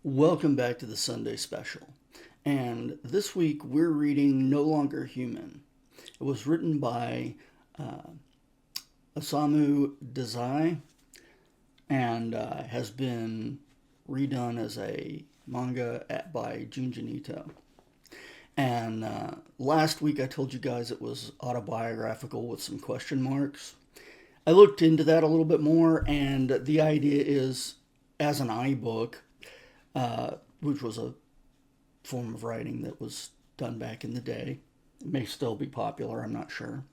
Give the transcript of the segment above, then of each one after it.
Welcome back to the Sunday Special. And this week we're reading No Longer Human. It was written by uh, Osamu Dazai and has been redone as a manga by Junji Ito. And last week I told you guys it was autobiographical with some question marks. I looked into that a little bit more, and the idea is as an iBook, which was a form of writing that was done back in the day. It may still be popular, I'm not sure.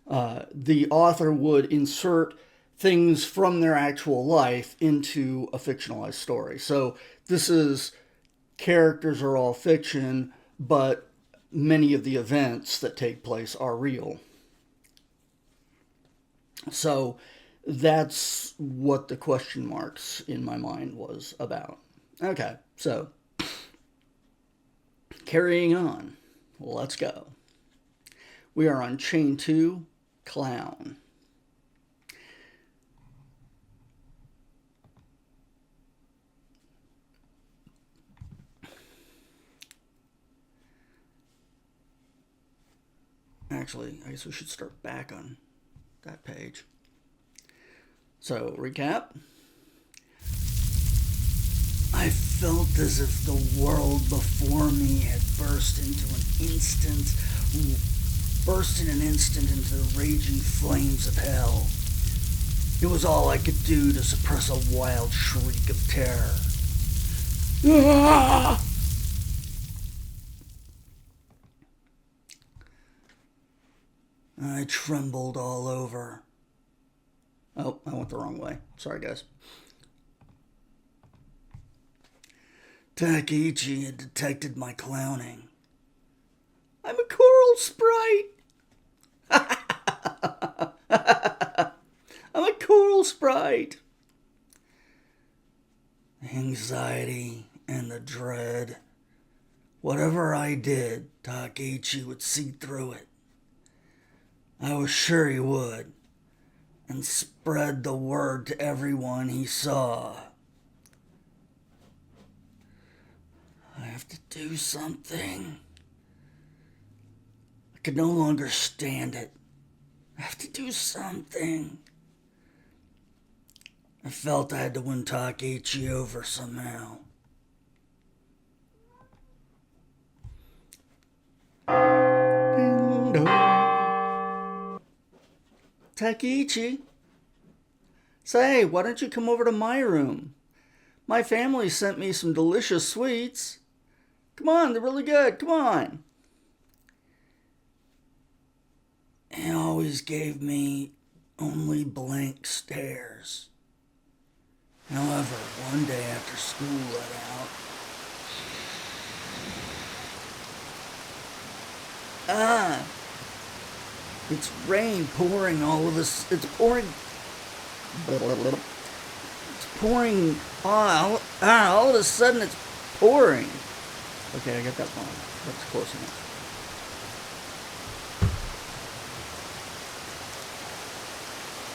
The author would insert things from their actual life into a fictionalized story. So this is characters are all fiction, but many of the events that take place are real. So that's what the question marks in my mind was about. Okay, so carrying on. Let's go. We are on Chain 2, Clown. Actually, I guess we should start back on that page. So, recap. I felt as if the world before me had burst in an instant into the raging flames of hell. It was all I could do to suppress a wild shriek of terror. Ah! I trembled all over. Oh, I went the wrong way. Sorry, guys. Takeichi had detected my clowning. I'm a coral sprite. I'm a coral sprite. The anxiety and the dread. Whatever I did, Takeichi would see through it. I was sure he would, and spread the word to everyone he saw. I have to do something. I could no longer stand it. I have to do something. I felt I had to win Takeichi over somehow. Ding dong. Takeichi? Say, why don't you come over to my room? My family sent me some delicious sweets. Come on, they're really good. Come on. He always gave me only blank stares. However, one day after school let out, it's rain pouring all of this. It's pouring. It's pouring. All of a sudden it's pouring. Okay, I got that wrong. That's close enough.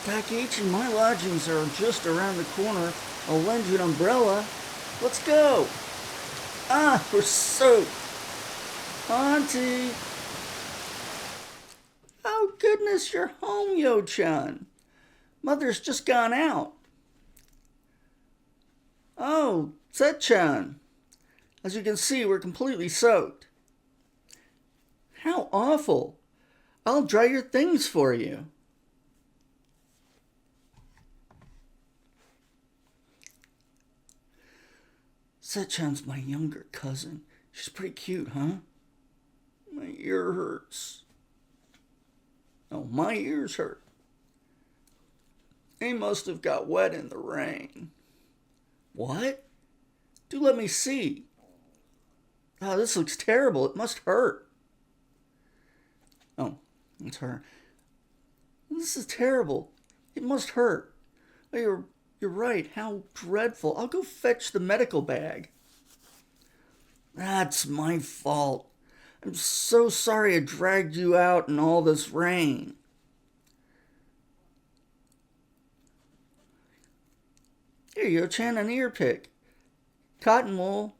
Takeichi, my lodgings are just around the corner. I'll lend you an umbrella. Let's go. We're soaked. Auntie. Oh, goodness, you're home, Yo-chan. Mother's just gone out. Oh, Set-chan. As you can see, we're completely soaked. How awful. I'll dry your things for you. Set-chan's my younger cousin. She's pretty cute, huh? My ear hurts. Oh, my ears hurt. They must have got wet in the rain. What? Do let me see. Oh, this looks terrible. It must hurt. Oh, it's her. This is terrible. It must hurt. Oh, you're right. How dreadful. I'll go fetch the medical bag. That's my fault. I'm so sorry I dragged you out in all this rain. Here, Yo-chan, an ear pick. Cotton wool.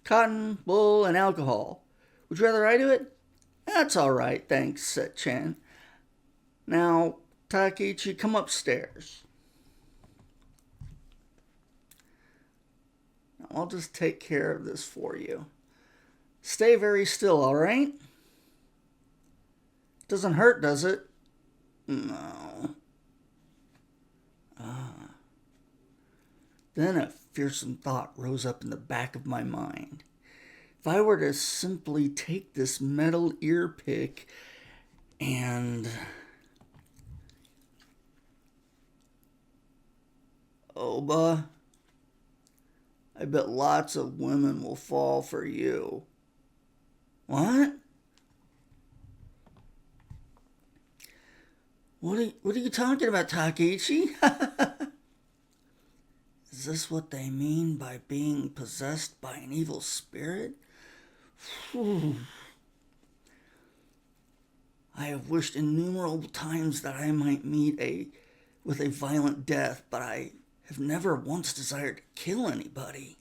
Cotton, wool, and alcohol. Would you rather I do it? That's all right, thanks, said Chan. Now, Takechi, come upstairs. I'll just take care of this for you. Stay very still, all right? Doesn't hurt, does it? No. Then a fearsome thought rose up in the back of my mind. If I were to simply take this metal ear pick and... Oba, I bet lots of women will fall for you. What? What are you talking about, Takechi? Is this what they mean by being possessed by an evil spirit? Whew. I have wished innumerable times that I might meet with a violent death, but I have never once desired to kill anybody.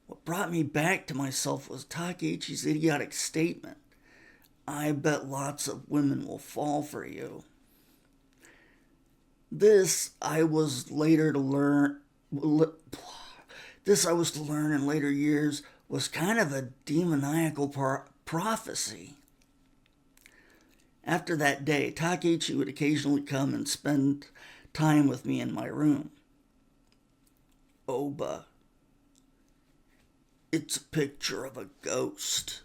What brought me back to myself was Takechi's idiotic statement. I bet lots of women will fall for you. This I was to learn in later years was kind of a demoniacal prophecy. After that day, Takechi would occasionally come and spend time with me in my room. Oba, it's a picture of a ghost.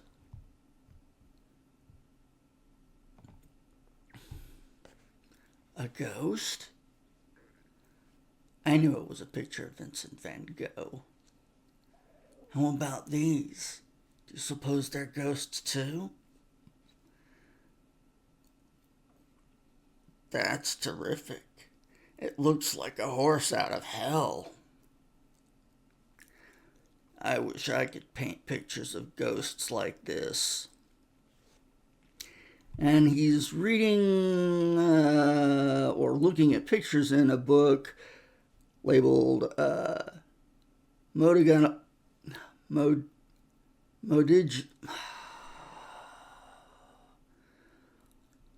A ghost? I knew it was a picture of Vincent van Gogh. How about these? Do you suppose they're ghosts too? That's terrific. It looks like a horse out of hell. I wish I could paint pictures of ghosts like this. And he's reading or looking at pictures in a book labeled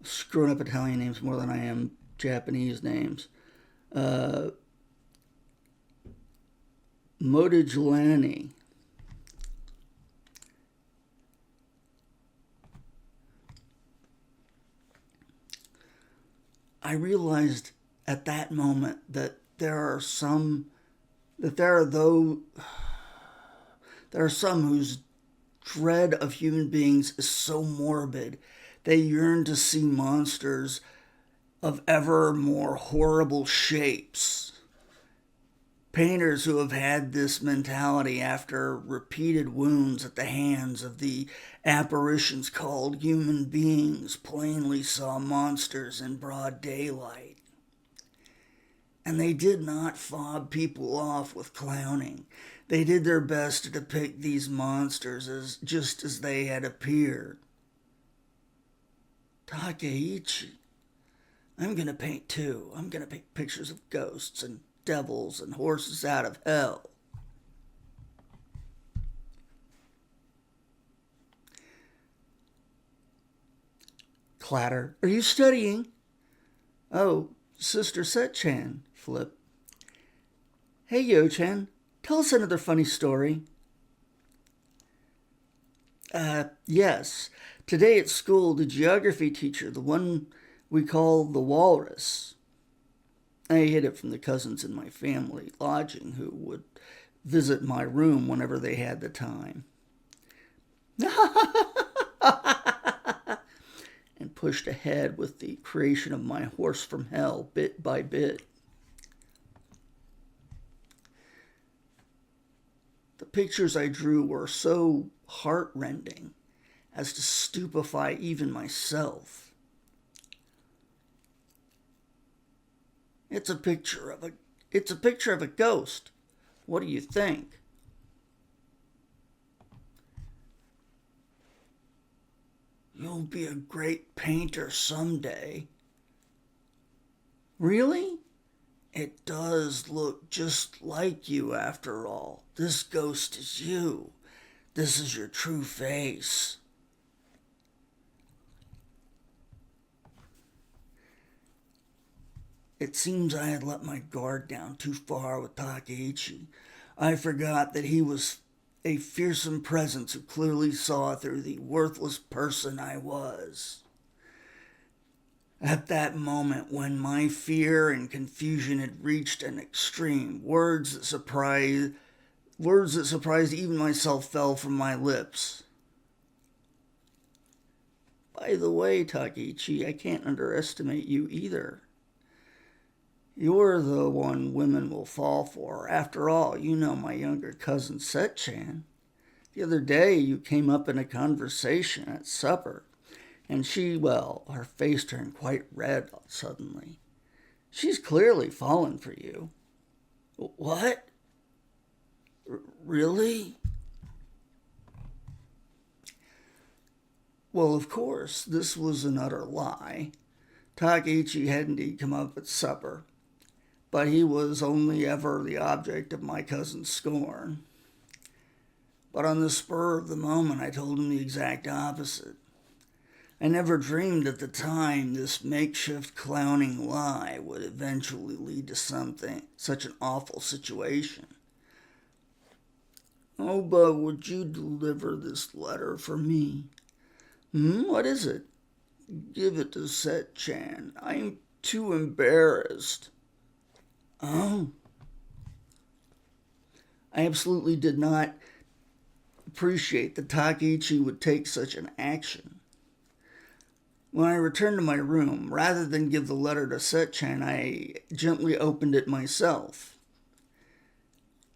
screwing up Italian names more than I am Japanese names. Modigliani. I realized at that moment that there are some whose dread of human beings is so morbid they yearn to see monsters of ever more horrible shapes. Painters who have had this mentality after repeated wounds at the hands of the apparitions called human beings plainly saw monsters in broad daylight. And they did not fob people off with clowning. They did their best to depict these monsters just as they had appeared. Takeichi, I'm going to paint too. I'm going to paint pictures of ghosts and devils and horses out of hell. Clatter. Are you studying? Oh, Sister Set-chan. Flip. Hey, Yo-chan. Tell us another funny story. Yes. Today at school, the geography teacher, the one we call the Walrus, I hid it from the cousins in my family lodging who would visit my room whenever they had the time. And pushed ahead with the creation of my horse from hell bit by bit. The pictures I drew were so heart-rending as to stupefy even myself. It's a picture of a ghost. What do you think? You'll be a great painter someday. Really? It does look just like you after all. This ghost is you. This is your true face. It seems I had let my guard down too far with Takeichi. I forgot that he was a fearsome presence who clearly saw through the worthless person I was. At that moment, when my fear and confusion had reached an extreme, words that surprised even myself fell from my lips. By the way, Takeichi, I can't underestimate you either. You're the one women will fall for. After all, you know my younger cousin Set-chan. The other day you came up in a conversation at supper, and her face turned quite red suddenly. She's clearly fallen for you. What? Really? Well, of course, this was an utter lie. Takeichi had indeed come up at supper, but he was only ever the object of my cousin's scorn. But on the spur of the moment, I told him the exact opposite. I never dreamed at the time this makeshift clowning lie would eventually lead to such an awful situation. Oh, but would you deliver this letter for me? What is it? Give it to Set-chan. I'm too embarrassed. Oh. I absolutely did not appreciate that Takeichi would take such an action. When I returned to my room, rather than give the letter to Set-chan, I gently opened it myself.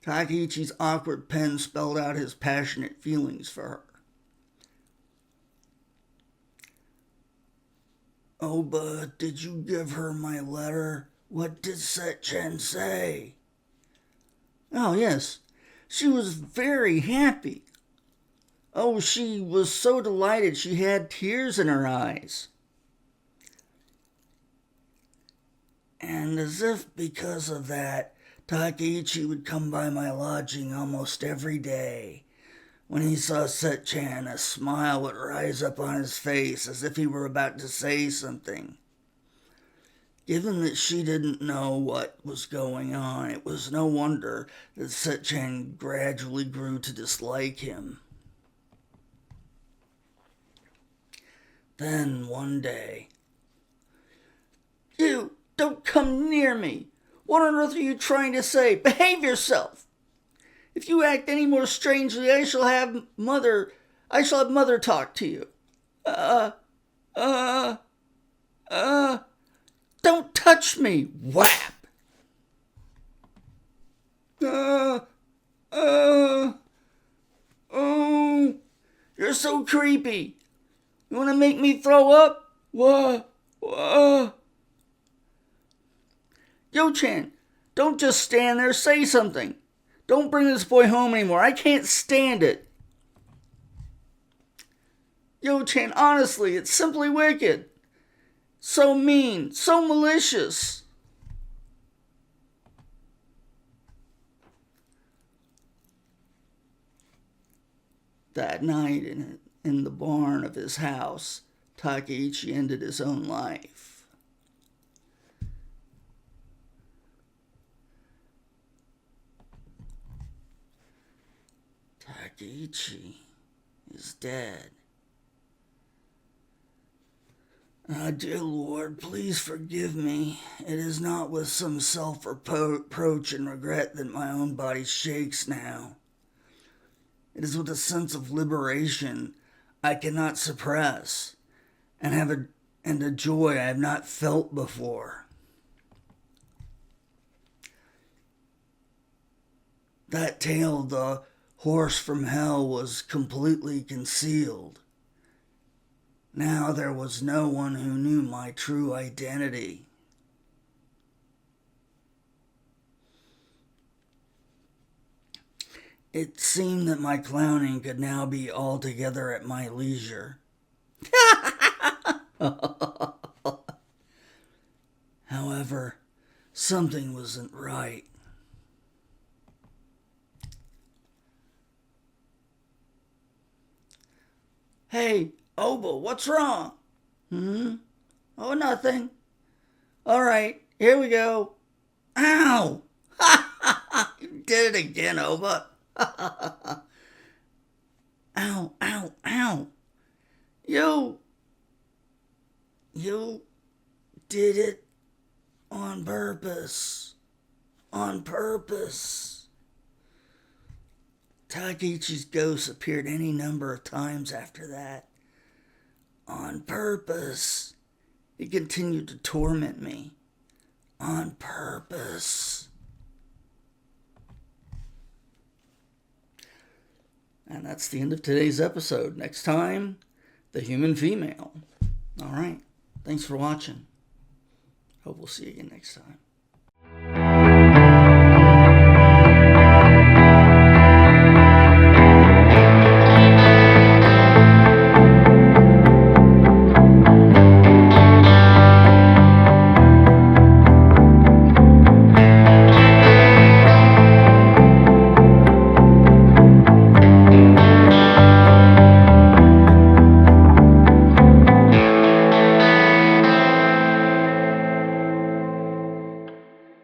Takeichi's awkward pen spelled out his passionate feelings for her. Oh, but did you give her my letter? What did Set-chan say? Oh, yes. She was very happy. Oh, she was so delighted she had tears in her eyes. And as if because of that, Takeichi would come by my lodging almost every day. When he saw Set-chan, a smile would rise up on his face as if he were about to say something. Given that she didn't know what was going on, it was no wonder that Set-chan gradually grew to dislike him. Then one day, "You don't come near me! What on earth are you trying to say? Behave yourself! If you act any more strangely, I shall have mother talk to you. Don't touch me!" Whap! Oh, you're so creepy. You want to make me throw up? Yo-chan, don't just stand there, say something. Don't bring this boy home anymore. I can't stand it. Yo-chan, honestly, it's simply wicked. So mean, so malicious. That night in the barn of his house, Takeichi ended his own life. Takeichi is dead. Dear Lord, please forgive me. It is not with some self-reproach and regret that my own body shakes now. It is with a sense of liberation I cannot suppress, and a joy I have not felt before. That tale of the horse from hell was completely concealed. Now there was no one who knew my true identity. It seemed that my clowning could now be altogether at my leisure. However, Something wasn't right. Hey, Oba, what's wrong? Oh, nothing. All right, here we go. Ow! You did it again, Oba. Ow, ow, ow. You did it on purpose. On purpose. Takechi's ghost appeared any number of times after that. On purpose. He continued to torment me. On purpose. And that's the end of today's episode. Next time, the human female. All right. Thanks for watching. Hope we'll see you again next time.